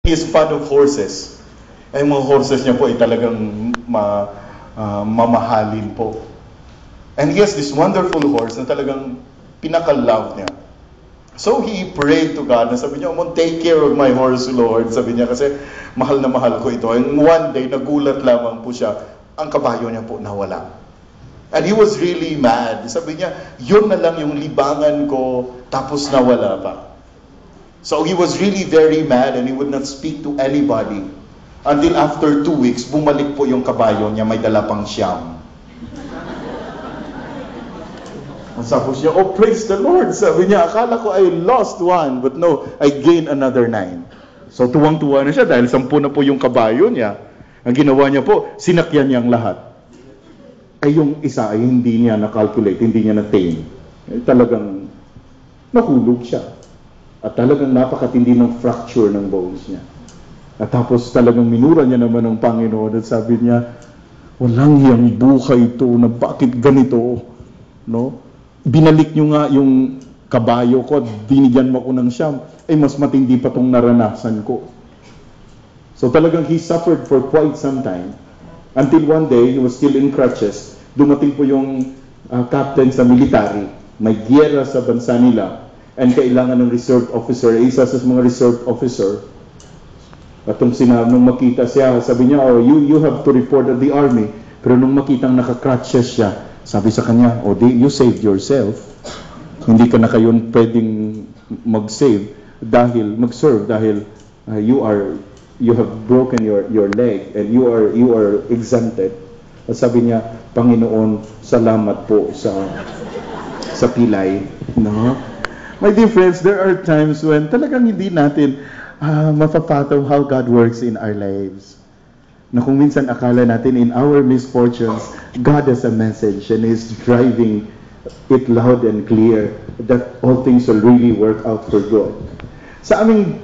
He is fond of horses. Ay mga horses niya po ay talagang mamahalin po. And he has this wonderful horse na talagang pinaka-love niya. So he prayed to God na sabi niya, take care of my horse, Lord. Sabi niya kasi mahal na mahal ko ito. And one day, nagulat lamang po siya, ang kabayo niya po nawala. And he was really mad. Sabi niya, yun na lang yung libangan ko, tapos nawala pa. So he was really very mad and he would not speak to anybody. Until after 2 weeks, bumalik po yung kabayo niya, may dala pang siyam. Sabi niya, oh praise the Lord. Sabi niya, akala ko I lost one, but no, I gained another 9. So tuwang-tuwa na siya dahil 10 na po yung kabayo niya. Ang ginawa niya po, sinakyan niya ang lahat. Ay yung isa ay hindi niya na-calculate, hindi niya na-tame. Talagang nahulog siya. At talagang napakatindi ng fracture ng bones niya. At tapos talagang minura niya naman ng Panginoon at sabi niya, walang hiyang buhay ito na bakit ganito, no? Binalik niyo nga yung kabayo ko, binigyan mo ko ng siyam, ay mas matindi pa tong naranasan ko. So talagang he suffered for quite some time. Until one day, he was still in crutches. Dumating po yung captain sa military. May giyera sa bansa nila. And kailangan ng reserve officer. Isa sa mga reserve officer. At nung makita siya, sabi niya, oh, you have to report at the army. Pero nung makitang naka-crutches siya, sabi sa kanya, oh, you saved yourself. Hindi ka na kayon pwedeng mag-serve dahil you have broken your leg and you are exempted. At sabi niya, Panginoon, salamat po sa pilay. No? My dear friends, there are times when talagang hindi natin mapapataw how God works in our lives. Na kung minsan akala natin in our misfortunes, God has a message and is driving it loud and clear that all things will really work out for good. Sa aming